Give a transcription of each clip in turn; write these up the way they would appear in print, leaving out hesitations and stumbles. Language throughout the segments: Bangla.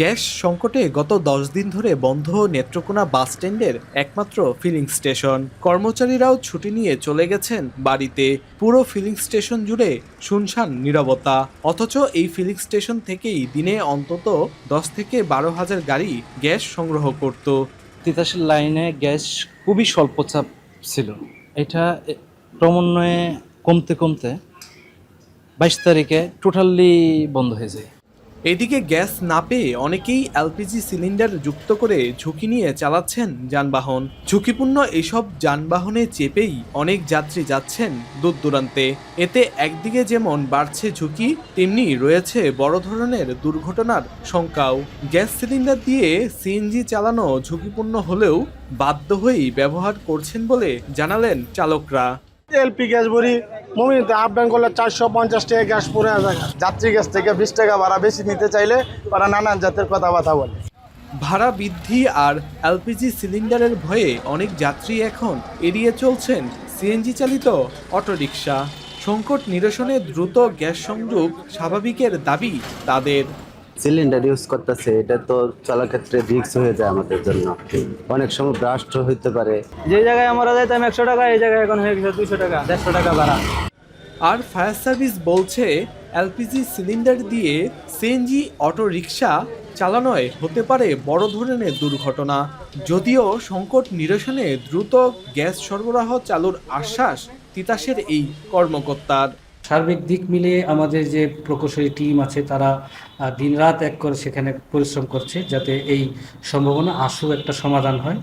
গ্যাস সংকটে গত ১০ দিন ধরে বন্ধ নেত্রকোনা বাস স্ট্যান্ডের একমাত্র ফিলিং স্টেশন। কর্মচারীরাও ছুটি নিয়ে চলে গেছেন বাড়িতে। পুরো ফিলিং স্টেশন জুড়ে শুনশান নীরবতা। অথচ এই ফিলিং স্টেশন থেকেই দিনে অন্তত ১০ থেকে ১২ হাজার গাড়ি গ্যাস সংগ্রহ করত। তিতাসের লাইনে গ্যাস খুবই স্বল্প চাপ ছিল। এটা ক্রমান্বয়ে কমতে কমতে ২২ তারিখে টোটালি বন্ধ হয়ে যায়। এদিকে গ্যাস না পেয়ে অনেকেই এলপিজি সিলিন্ডার যুক্ত করে ঝুঁকি নিয়ে চালাচ্ছেন যানবাহন। ঝুঁকিপূর্ণ এসব যানবাহনে চেপেই অনেক যাত্রী যাচ্ছেন দূর দূরান্তে। এতে একদিকে যেমন বাড়ছে ঝুঁকি, তেমনি রয়েছে বড় ধরনের দুর্ঘটনার শঙ্কাও। গ্যাস সিলিন্ডার দিয়ে সিএনজি চালানো ঝুঁকিপূর্ণ হলেও বাধ্য হয়েই ব্যবহার করছেন বলে জানালেন চালকরা। এলপি গ্যাস ভরি মমিনতে আপ ডাউন করলে ৪৫০ টাকা গ্যাস পড়ে যায়। যাত্রী গ্যাস থেকে ২০ টাকা ভাড়া বেশি নিতে চাইলে তারা নানান জাতের কথাবার্তা বলে। ভাড়া বৃদ্ধি আর এলপিজি সিলিন্ডারের ভয়ে অনেক যাত্রী এখন এড়িয়ে চলছেন সিএনজি চালিত অটোরিকশা। সংকট নিরসনে দ্রুত গ্যাস সংযোগ স্বাভাবিকের দাবি তাদের। সিলিন্ডার ইউজ করতেছে, এটা তো চলার ক্ষেত্রে রিস্ক হয়ে যায় আমাদের জন্য। অনেক সময় ব্রাস্ট হইতে পারে। যে জায়গায় আমরা যাইতাম ১০০ টাকা, এই জায়গায় এখন হয়ে গেছে ২০০ টাকা, ১৫০ টাকা ভাড়া। আর ফায়ার সার্ভিস বলছে এলপিজি সিলিন্ডার দিয়ে সিএনজি অটোরিকশা চালানোয় হতে পারে বড় ধরনের দুর্ঘটনা। যদিও সংকট নিরসনে দ্রুত গ্যাস সরবরাহ চালুর আশ্বাস তিতাসের এই কর্মকর্তার। সার্বিক দিক মিলিয়ে আমাদের যে প্রকৌশলী টিম আছে তারা দিনরাত এক করে সেখানে পরিশ্রম করছে যাতে এই সম্ভাবনা একটা সমাধান হয়।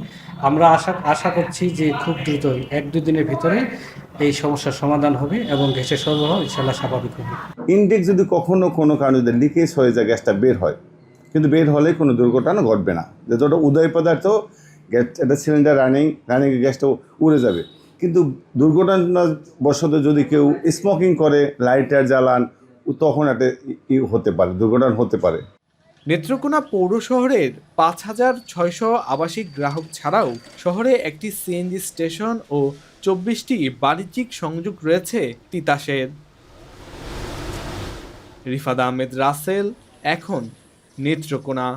আমরা আশা করছি যে খুব দ্রুত ১-২ দিনের ভিতরে এই সমস্যার সমাধান হবে এবং গ্যাসের সরবরাহ ইনশাআল্লাহ স্বাভাবিক হবে। ইনটেক যদি কখনো কোনো কারণে যদি লিকেজ হয়ে যায়, গ্যাসটা বের হয়, কিন্তু বের হলে কোনো দুর্ঘটনা ঘটবে না। যতটা উদয় পদার্থ গ্যাস, এটা সিলিন্ডার রানিং গ্যাসটা উড়ে যাবে। কিন্তু দুর্ঘটনাবশত যদি কেউ স্মোকিং করে, লাইটার জ্বালান, তখন একটা হতে পারে, দুর্ঘটনা হতে পারে। নেত্রকোনা পৌর শহরের ৫,৬০০ আবাসিক গ্রাহক ছাড়াও শহরে একটি সিএনজি স্টেশন ও ২৪টি বাণিজ্যিক সংযোগ রয়েছে তিতাসের। রিফাত আহমেদ রাসেল, এখন নেত্রকোনা।